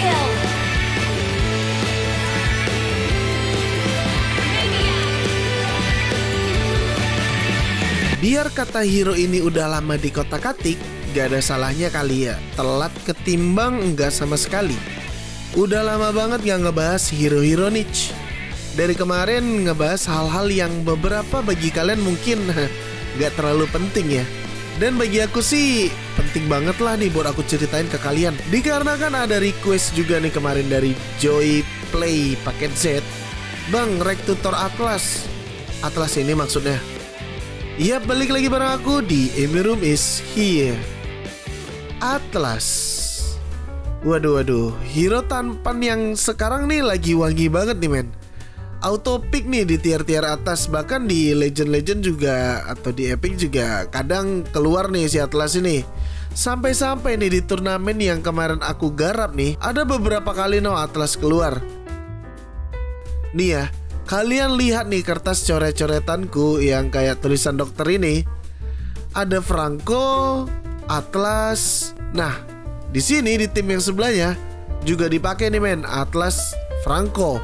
kill. Biar kata hero ini udah lama di kotak-katik, gak ada salahnya kali ya telat ketimbang enggak sama sekali. Udah lama banget gak ngebahas hero-hero niche. Dari kemarin ngebahas hal-hal yang beberapa bagi kalian mungkin gak terlalu penting ya. Dan bagi aku sih penting banget lah nih buat aku ceritain ke kalian. Dikarenakan ada request juga nih kemarin dari Joy Play paket Z. Bang, rek tutor Atlas. Atlas ini maksudnya. Yap, balik lagi bareng aku di Emirum is here. Atlas. Waduh, hero tampan yang sekarang nih lagi wangi banget nih men. Auto pick nih di tier-tier atas. Bahkan di legend-legend juga atau di epic juga kadang keluar nih si Atlas ini. Sampai-sampai nih di turnamen yang kemarin aku garap nih, ada beberapa kali Atlas keluar. Nih ya, kalian lihat nih kertas coret-coretanku yang kayak tulisan dokter ini. Ada Franco, Atlas. Nah, di sini di tim yang sebelahnya juga dipakai nih men, Atlas, Franco.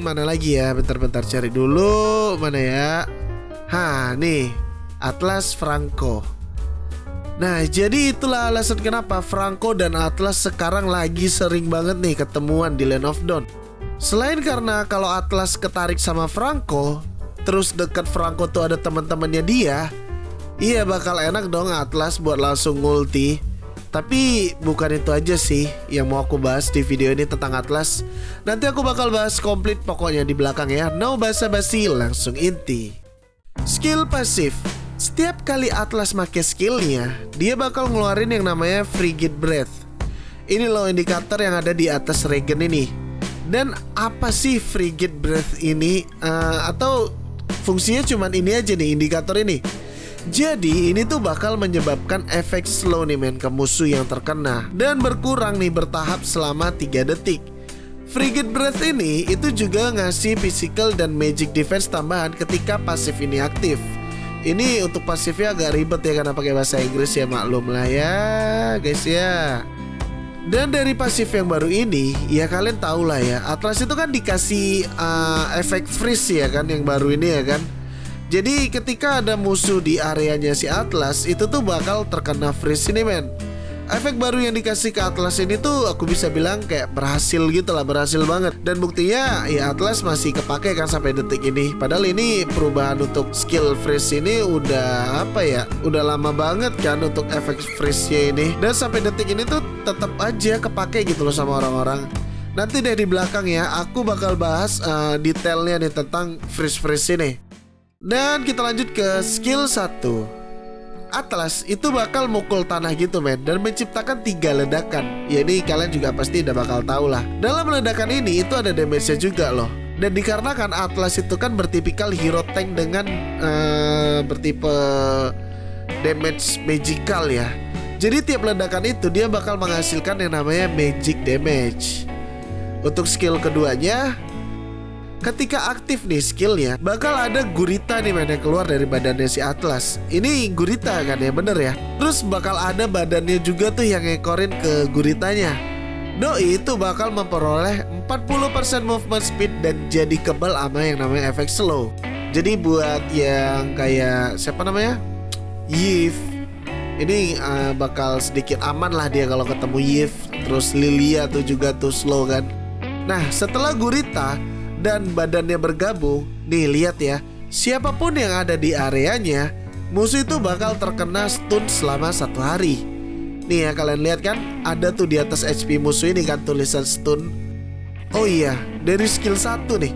Mana lagi ya? Bentar cari dulu. Mana ya? Nih, Atlas, Franco. Nah, jadi itulah alasan kenapa Franco dan Atlas sekarang lagi sering banget nih ketemuan di Land of Dawn. Selain karena kalau Atlas ketarik sama Franco, terus dekat Franco tuh ada teman-temannya dia, iya bakal enak dong Atlas buat langsung ngulti. Tapi bukan itu aja sih yang mau aku bahas di video ini tentang Atlas. Nanti aku bakal bahas komplit pokoknya di belakang ya. No basa-basi, langsung inti. Skill pasif. Setiap kali Atlas make skillnya, dia bakal ngeluarin yang namanya Frigid Breath. Ini loh indikator yang ada di atas regen ini. Dan apa sih Frigid Breath ini? Atau fungsinya cuman ini aja nih, indikator ini. Jadi ini tuh bakal menyebabkan efek slow nih men ke musuh yang terkena, dan berkurang nih bertahap selama 3 detik. Frigid Breath ini itu juga ngasih physical dan magic defense tambahan ketika pasif ini aktif. Ini untuk pasifnya agak ribet ya karena pakai bahasa Inggris ya, maklum lah ya guys ya. Dan dari pasif yang baru ini, ya kalian tahu lah ya, Atlas itu kan dikasih efek freeze ya kan, yang baru ini ya kan. Jadi ketika ada musuh di areanya si Atlas, itu tuh bakal terkena freeze ini men. Efek baru yang dikasih ke Atlas ini tuh aku bisa bilang kayak berhasil gitu lah, berhasil banget. Dan buktinya ya Atlas masih kepake kan sampai detik ini. Padahal ini perubahan untuk skill freeze ini udah apa ya, udah lama banget kan untuk efek freeze-nya ini. Dan sampai detik ini tuh tetap aja kepake gitu loh sama orang-orang. Nanti deh di belakang ya aku bakal bahas detailnya nih tentang freeze ini. Dan kita lanjut ke skill 1. Atlas itu bakal mukul tanah gitu men, dan menciptakan 3 ledakan. Ya ini kalian juga pasti udah bakal tahu lah. Dalam ledakan ini itu ada damage-nya juga loh. Dan dikarenakan Atlas itu kan bertipikal hero tank dengan bertipe damage magical ya. Jadi tiap ledakan itu dia bakal menghasilkan yang namanya magic damage. Untuk skill keduanya, ketika aktif nih skillnya, bakal ada gurita nih men yang keluar dari badannya si Atlas. Ini gurita kan ya, bener ya. Terus bakal ada badannya juga tuh yang ngekorin ke guritanya. Doi itu bakal memperoleh 40% movement speed dan jadi kebal sama yang namanya efek slow. Jadi buat yang kayak siapa namanya, Yves, ini bakal sedikit aman lah dia kalau ketemu Yves. Terus Lilia tuh juga tuh slow kan. Nah setelah gurita dan badannya bergabung, nih lihat ya, siapapun yang ada di areanya, musuh itu bakal terkena stun selama 1 hari. Nih ya kalian lihat kan, ada tuh di atas HP musuh ini kan tulisan stun. Oh iya, dari skill 1 nih,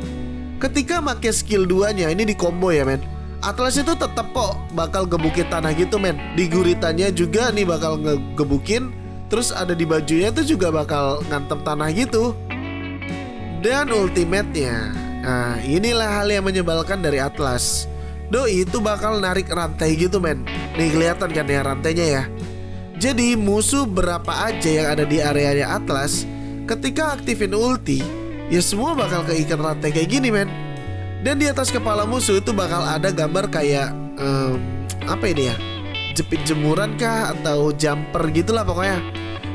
ketika pakai skill 2-nya ini di combo ya men, Atlas itu tetap kok bakal gebukin tanah gitu men. Di guritanya juga nih bakal ngegebukin. Terus ada di bajunya tuh juga bakal ngantem tanah gitu. Dan ultimate-nya, nah inilah hal yang menyebalkan dari Atlas. Doi itu bakal narik rantai gitu men. Nih kelihatan kan ya rantainya ya. Jadi musuh berapa aja yang ada di areanya Atlas, ketika aktifin ulti, ya semua bakal keikat rantai kayak gini men. Dan di atas kepala musuh itu bakal ada gambar kayak apa ini ya, jepit jemuran kah atau jumper gitulah pokoknya.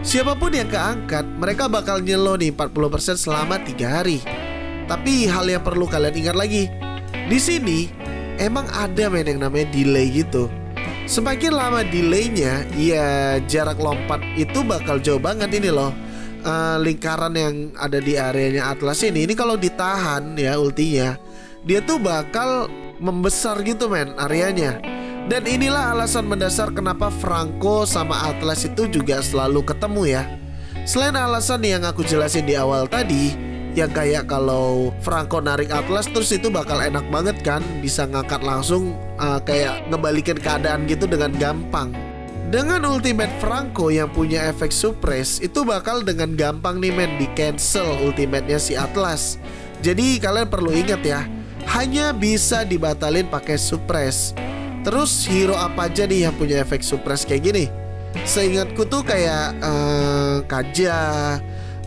Siapapun yang keangkat, mereka bakal nyelo nih 40% selama 3 hari. Tapi hal yang perlu kalian ingat lagi, di sini emang ada yang namanya delay gitu. Semakin lama delaynya, ya jarak lompat itu bakal jauh banget ini loh. Lingkaran yang ada di areanya Atlas ini kalau ditahan ya ultinya, dia tuh bakal membesar gitu areanya. Dan inilah alasan mendasar kenapa Franco sama Atlas itu juga selalu ketemu ya. Selain alasan yang aku jelasin di awal tadi, yang kayak kalau Franco narik Atlas terus itu bakal enak banget kan, bisa ngangkat langsung, kayak ngebalikin keadaan gitu dengan gampang. Dengan ultimate Franco yang punya efek suppress, itu bakal dengan gampang nih di cancel ultimate-nya si Atlas. Jadi kalian perlu ingat ya, hanya bisa dibatalin pakai suppress. Terus hero apa aja nih yang punya efek suppress kayak gini? Seingatku tuh kayak Kaja,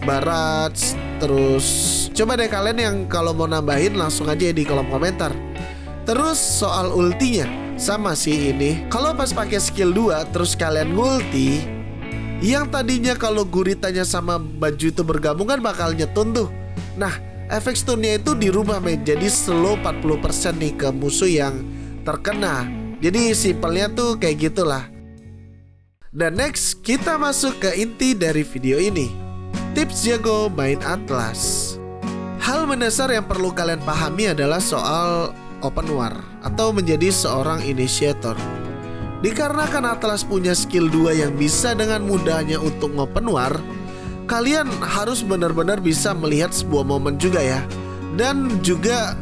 Barat. Terus coba deh kalian yang kalau mau nambahin langsung aja di kolom komentar. Terus soal ultinya, sama sih ini. Kalau pas pakai skill 2 terus kalian ngulti, yang tadinya kalau guritanya sama baju itu bergabung kan bakal nyetun tuh. Nah, efek stunnya itu dirubah jadi slow 40% nih ke musuh yang terkena. Jadi simpelnya tuh kayak gitulah. Dan next kita masuk ke inti dari video ini. Tips jago main Atlas. Hal mendasar yang perlu kalian pahami adalah soal open war atau menjadi seorang initiator. Dikarenakan Atlas punya skill 2 yang bisa dengan mudahnya untuk open war, kalian harus benar-benar bisa melihat sebuah momen juga ya. Dan juga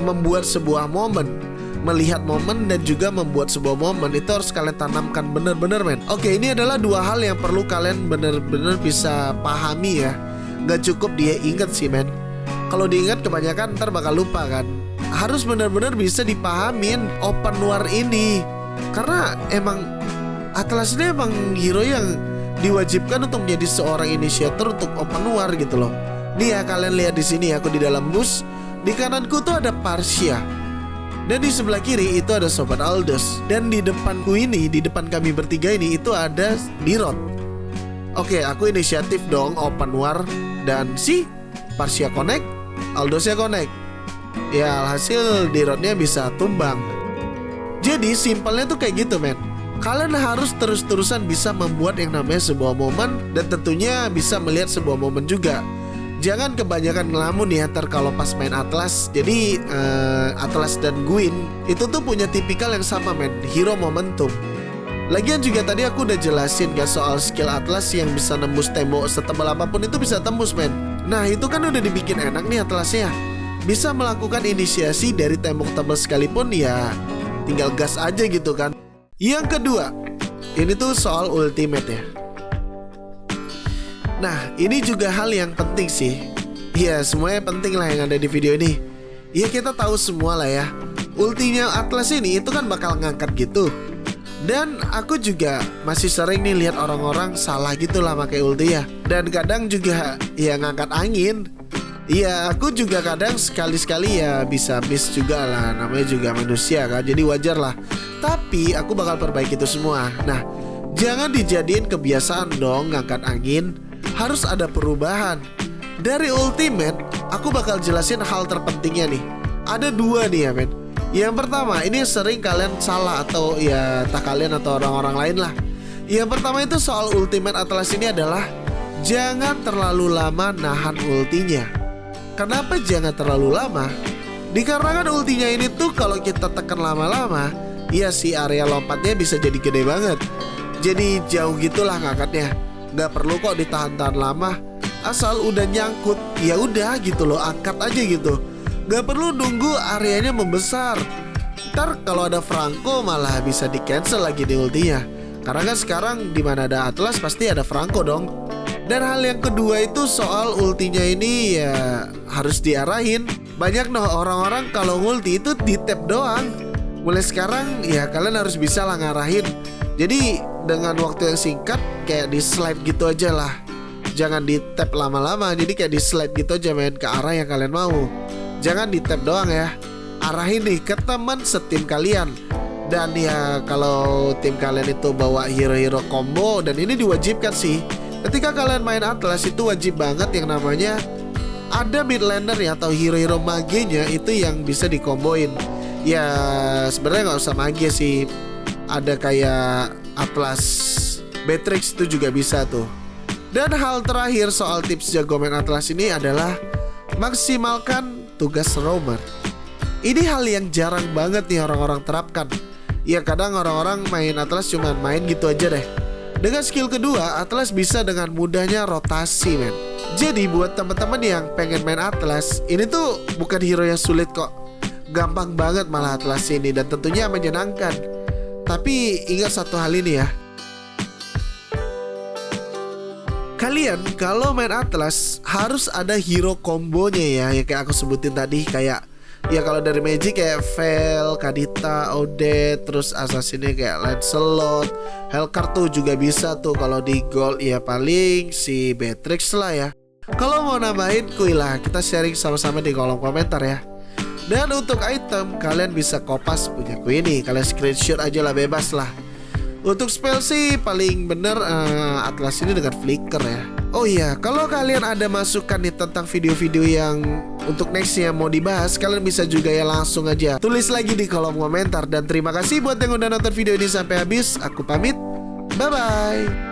membuat sebuah momen. Melihat momen dan juga membuat sebuah momen itu harus kalian tanamkan bener-bener Oke, ini adalah 2 hal yang perlu kalian bener-bener bisa pahami ya. Gak cukup dia inget sih Kalau diingat kebanyakan ntar bakal lupa kan. Harus bener-bener bisa dipahamin open war ini. Karena emang Atlas ini emang hero yang diwajibkan untuk menjadi seorang initiator untuk open war gitu loh. Nih ya, kalian lihat di sini aku di dalam bus. Di kananku tuh ada Parsia. Dan di sebelah kiri itu ada Sobat Aldous. Dan di depanku ini, di depan kami bertiga ini itu ada Dirot. Oke, aku inisiatif dong open war. Dan si Parsia connect, Aldous-nya connect. Ya alhasil Dirotnya bisa tumbang. Jadi simpelnya tuh kayak gitu Kalian harus terus-terusan bisa membuat yang namanya sebuah momen. Dan tentunya bisa melihat sebuah momen juga. Jangan kebanyakan ngelamun ya ntar kalau pas main Atlas. Jadi Atlas dan Gwyn itu tuh punya tipikal yang sama hero momentum. Lagian juga tadi aku udah jelasin gak soal skill Atlas yang bisa nembus tembok setebal apapun itu bisa tembus Nah itu kan udah dibikin enak nih Atlasnya. Bisa melakukan inisiasi dari tembok tebal sekalipun ya tinggal gas aja gitu kan. Yang kedua, ini tuh soal ultimate ya. Nah ini juga hal yang penting sih. Ya semuanya penting lah yang ada di video ini. Ya kita tahu semua lah ya, ultinya Atlas ini itu kan bakal ngangkat gitu. Dan aku juga masih sering nih lihat orang-orang salah gitu lah pakai ulti ya. Dan kadang juga ya ngangkat angin. Iya aku juga kadang sekali-sekali ya bisa miss juga lah. Namanya juga manusia kan, jadi wajar lah. Tapi aku bakal perbaiki itu semua. Nah jangan dijadiin kebiasaan dong ngangkat angin. Harus ada perubahan. Dari ultimate aku bakal jelasin hal terpentingnya nih. Ada 2 nih ya Yang pertama ini sering kalian salah atau ya tak kalian atau orang-orang lain lah. Yang pertama itu soal ultimate Atlas ini adalah jangan terlalu lama nahan ultinya. Kenapa jangan terlalu lama? Dikarenakan ultinya ini tuh kalau kita tekan lama-lama, ya si area lompatnya bisa jadi gede banget. Jadi jauh gitulah ngangkatnya. Gak perlu kok ditahan-tahan lama. Asal udah nyangkut, ya udah gitu loh, angkat aja gitu. Gak perlu nunggu areanya membesar. Ntar kalau ada Franco malah bisa di cancel lagi di ultinya. Karena kan sekarang dimana ada Atlas pasti ada Franco dong. Dan hal yang kedua itu soal ultinya ini ya harus diarahin. Banyak orang-orang kalau ulti itu di tap doang. Mulai sekarang ya kalian harus bisa lah ngarahin. Jadi dengan waktu yang singkat kayak di slide gitu aja lah. Jangan di tap lama-lama. Jadi kayak di slide gitu aja main ke arah yang kalian mau. Jangan di tap doang ya. Arahin nih ke teman setim kalian. Dan ya kalau tim kalian itu bawa hero-hero combo, dan ini diwajibkan sih. Ketika kalian main Atlas itu wajib banget yang namanya ada mid laner ya, atau hero-hero magenya itu yang bisa dikomboin. Ya sebenarnya nggak usah mage sih, ada kayak Atlas Beatrix itu juga bisa tuh. Dan hal terakhir soal tips jago main Atlas ini adalah maksimalkan tugas roamer. Ini hal yang jarang banget nih orang-orang terapkan. Ya kadang orang-orang main Atlas cuman main gitu aja deh. Dengan skill kedua, Atlas bisa dengan mudahnya rotasi men. Jadi buat teman-teman yang pengen main Atlas, ini tuh bukan hero yang sulit kok. Gampang banget malah Atlas ini, dan tentunya menyenangkan. Tapi ingat satu hal ini ya, kalian kalau main Atlas harus ada hero kombonya ya, yang kayak aku sebutin tadi. Kayak ya kalau dari Magic kayak Veil, Kadita, Odette, terus assassinnya kayak Lancelot, Hellcurt tuh juga bisa tuh. Kalau di Gold ya paling si Beatrix lah ya. Kalau mau nambahin kuy lah, kita sharing sama-sama di kolom komentar ya. Dan untuk item kalian bisa kopas punya ku ini, kalian screenshot aja lah, bebas lah. Untuk spell sih paling bener Atlas ini dengan flicker ya. Oh iya, kalau kalian ada masukan nih tentang video-video yang untuk nextnya mau dibahas, kalian bisa juga ya langsung aja tulis lagi di kolom komentar. Dan terima kasih buat yang udah nonton video ini sampai habis. Aku pamit, bye bye.